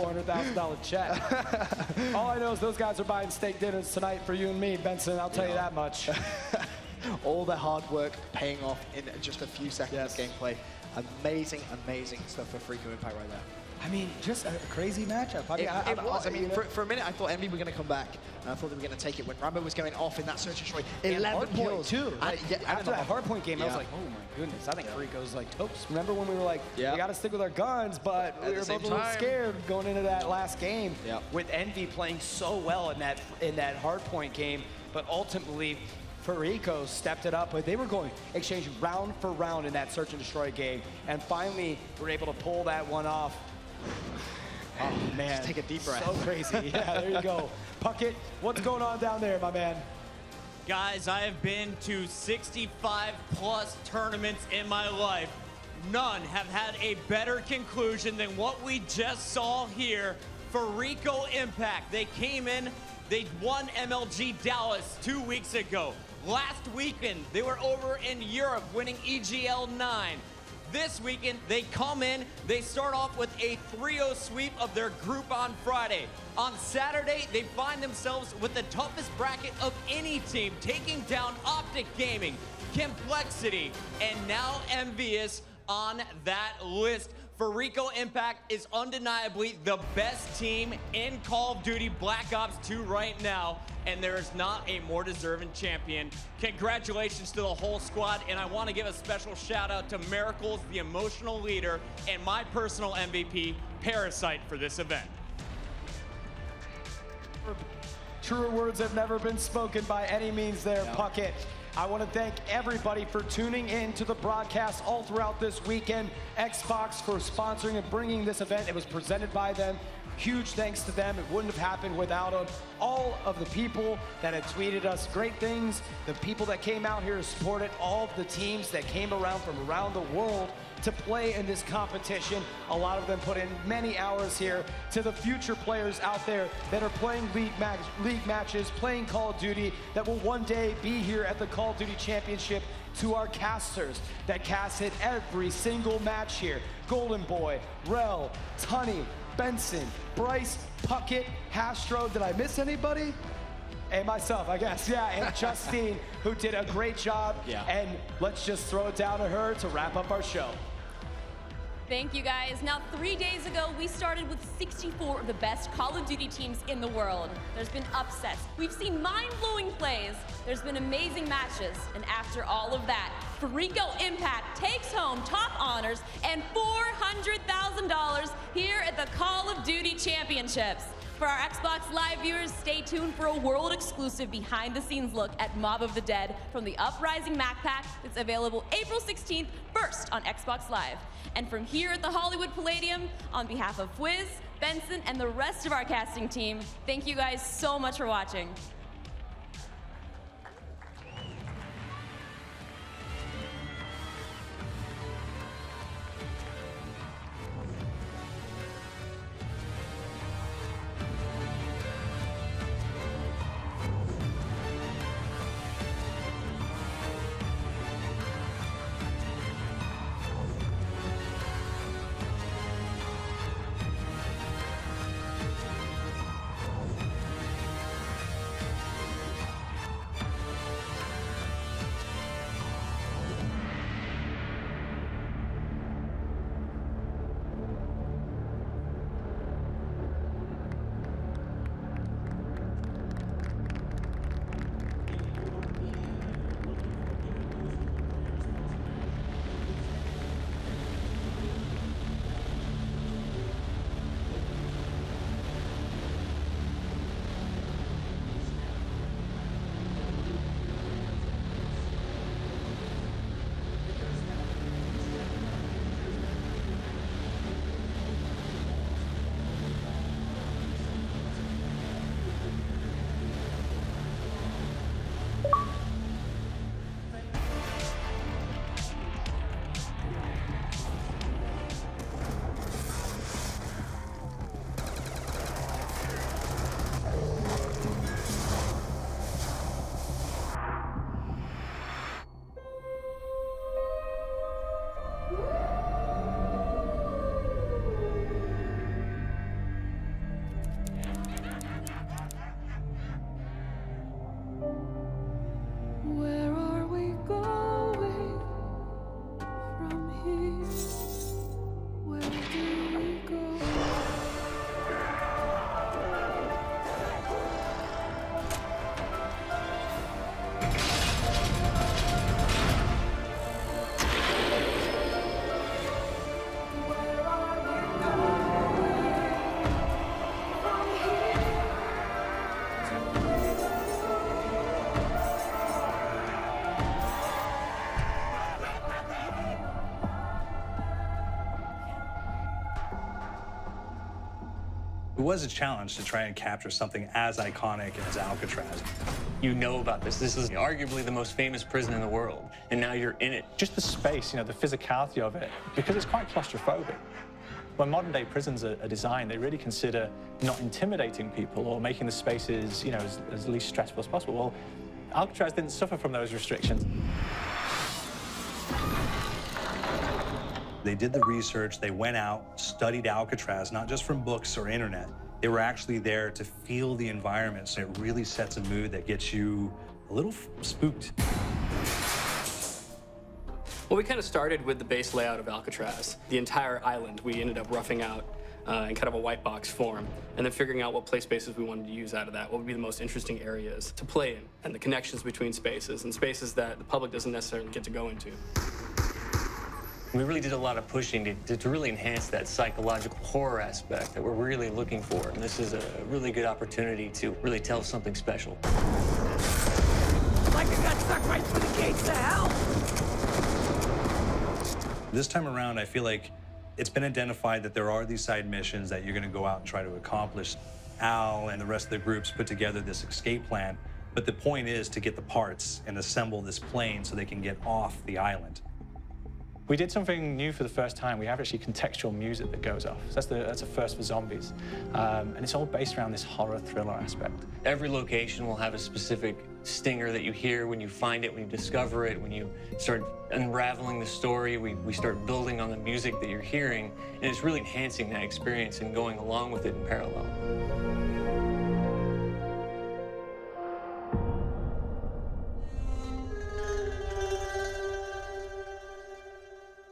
$400,000 check. All I know is those guys are buying steak dinners tonight for you and me, Benson. I'll tell you that much. All the hard work paying off in just a few seconds of gameplay. Amazing, amazing stuff for Freako Impact right there. I mean, just a crazy matchup. I mean, it was. I mean, for a minute, I thought Envy were going to come back. And I thought they were going to take it when Rambo was going off in that search and destroy. 11 kills. Too. After that hardpoint game, I was like, oh my goodness, I think Freako's like toast. Remember when we were like, we got to stick with our guns, but we were both a little scared going into that last game with Envy playing so well in that hardpoint game, but ultimately, Freako stepped it up, but they were going exchanging round for round in that search and destroy game, and finally were able to pull that one off. Oh man, just take a deep breath. So crazy. Yeah, there you go. Puckett, what's going on down there, my man? Guys, I have been to 65+ tournaments in my life. None have had a better conclusion than what we just saw here for Freako Impact. They came in, they won MLG Dallas 2 weeks ago. Last weekend, they were over in Europe winning EGL 9. This weekend, they come in, they start off with a 3-0 sweep of their group on Friday. On Saturday, they find themselves with the toughest bracket of any team, taking down Optic Gaming, Complexity, and now Envious on that list. Freako Impact is undeniably the best team in Call of Duty Black Ops 2 right now, and there is not a more deserving champion. Congratulations to the whole squad, and I want to give a special shout out to Miracles, the emotional leader, and my personal MVP, Parasite, for this event. Truer words have never been spoken by any means there, Puckett. I want to thank everybody for tuning in to the broadcast all throughout this weekend. Xbox for sponsoring and bringing this event. It was presented by them. Huge thanks to them. It wouldn't have happened without them. All of the people that had tweeted us great things, the people that came out here to support it, all of the teams that came around from around the world to play in this competition. A lot of them put in many hours here. To the future players out there that are playing league matches, playing Call of Duty, that will one day be here at the Call of Duty Championship. To our casters that casted every single match here. Golden Boy, Rel, Tunny, Benson, Bryce, Puckett, Hastro. Did I miss anybody? And myself, I guess, and Justine, who did a great job. And let's just throw it down to her to wrap up our show. Thank you, guys. Now, 3 days ago, we started with 64 of the best Call of Duty teams in the world. There's been upsets. We've seen mind-blowing plays. There's been amazing matches. And after all of that, Freako Impact takes home top honors and $400,000 here at the Call of Duty Championships. For our Xbox Live viewers, stay tuned for a world-exclusive behind-the-scenes look at Mob of the Dead from the Uprising Mac Pack that's available April 16th, first on Xbox Live. And from here at the Hollywood Palladium, on behalf of Fwiz, Benson, and the rest of our casting team, thank you guys so much for watching. It was a challenge to try and capture something as iconic as Alcatraz. You know about this. This is arguably the most famous prison in the world, and now you're in it. Just the space, you know, the physicality of it, because it's quite claustrophobic. When modern-day prisons are designed, they really consider not intimidating people or making the spaces, you know, as least stressful as possible. Well, Alcatraz didn't suffer from those restrictions. They did the research, they went out, studied Alcatraz, not just from books or internet. They were actually there to feel the environment, so it really sets a mood that gets you a little spooked. Well, we kind of started with the base layout of Alcatraz. The entire island we ended up roughing out in kind of a white box form, and then figuring out what play spaces we wanted to use out of that, what would be the most interesting areas to play in, and the connections between spaces, and spaces that the public doesn't necessarily get to go into. We really did a lot of pushing to really enhance that psychological horror aspect that we're really looking for. And this is a really good opportunity to really tell something special. Like I got stuck right through the gates to hell! This time around, I feel like it's been identified that there are these side missions that you're going to go out and try to accomplish. Al and the rest of the groups put together this escape plan, but the point is to get the parts and assemble this plane so they can get off the island. We did something new for the first time. We have actually contextual music that goes off. So that's a first for Zombies. And it's all based around this horror thriller aspect. Every location will have a specific stinger that you hear when you find it, when you discover it, when you start unraveling the story. We start building on the music that you're hearing, and it's really enhancing that experience and going along with it in parallel.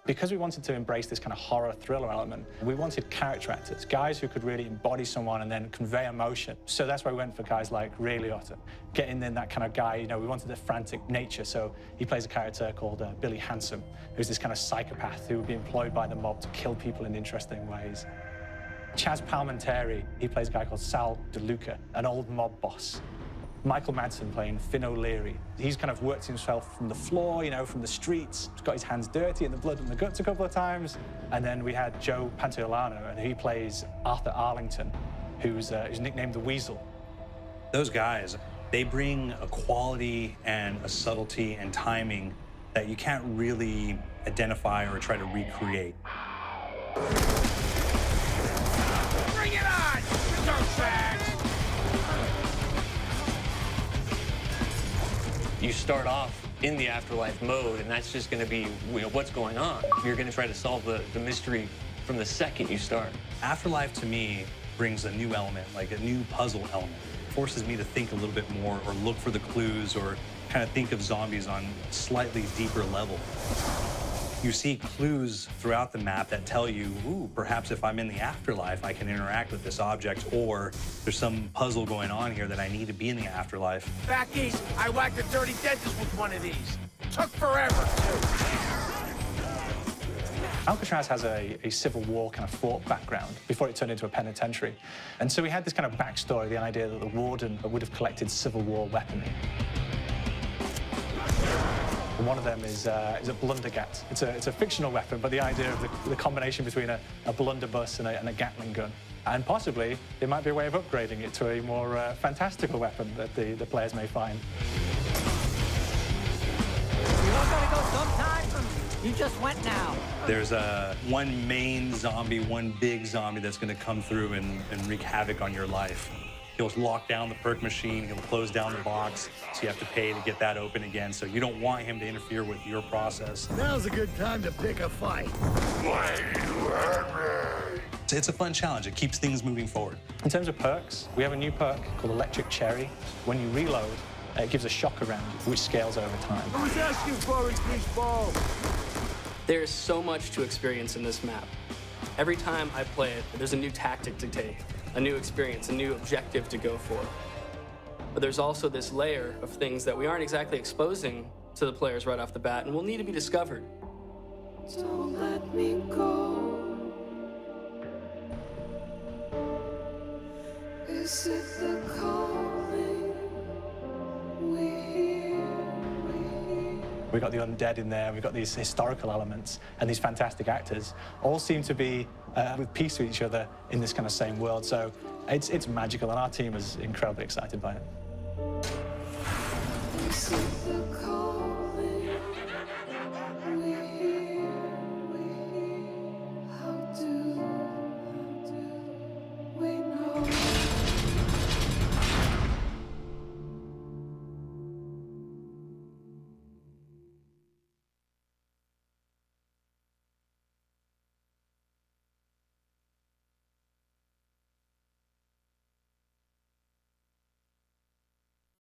Because we wanted to embrace this kind of horror thriller element, we wanted character actors, guys who could really embody someone and then convey emotion. So that's why we went for guys like Ray Liotta, getting in that kind of guy, you know, we wanted a frantic nature. So he plays a character called Billy Handsome, who's this kind of psychopath who would be employed by the mob to kill people in interesting ways. Chaz Palminteri, he plays a guy called Sal DeLuca, an old mob boss. Michael Madsen playing Finn O'Leary. He's kind of worked himself from the floor, you know, from the streets. He's got his hands dirty in the blood and the guts a couple of times. And then we had Joe Pantoliano, and he plays Arthur Arlington, who's nicknamed the Weasel. Those guys, they bring a quality and a subtlety and timing that you can't really identify or try to recreate. Bring it on, dirtbags! You start off in the afterlife mode, and that's just going to be, you know, what's going on. You're going to try to solve the mystery from the second you start. Afterlife, to me, brings a new element, like a new puzzle element. It forces me to think a little bit more or look for the clues or kind of think of zombies on a slightly deeper level. You see clues throughout the map that tell you, ooh, perhaps if I'm in the afterlife, I can interact with this object, or there's some puzzle going on here that I need to be in the afterlife. Back east, I whacked a dirty dentist with one of these. Took forever, too. Alcatraz has a Civil War kind of fort background before it turned into a penitentiary. And so we had this kind of backstory, the idea that the warden would have collected Civil War weaponry. And one of them is a blundergat. It's a fictional weapon, but the idea of the combination between a blunderbuss and a Gatling gun. And possibly, there might be a way of upgrading it to a more fantastical weapon that the players may find. We all gotta go sometime. You just went now. There's one main zombie, one big zombie that's going to come through and wreak havoc on your life. He'll lock down the perk machine, he'll close down the box, so you have to pay to get that open again. So you don't want him to interfere with your process. Now's a good time to pick a fight. It's a fun challenge. It keeps things moving forward. In terms of perks, we have a new perk called Electric Cherry. When you reload, it gives a shock around you, which scales over time. Who's asking for it, please, ball? There's so much to experience in this map. Every time I play it, there's a new tactic to take, a new experience, a new objective to go for. But there's also this layer of things that we aren't exactly exposing to the players right off the bat and will need to be discovered. Don't let me go. Is it the calling we hear? We've got the undead in there, we've got these historical elements, and these fantastic actors all seem to be with peace with each other in this kind of same world. So it's magical, and our team is incredibly excited by it. This is the call.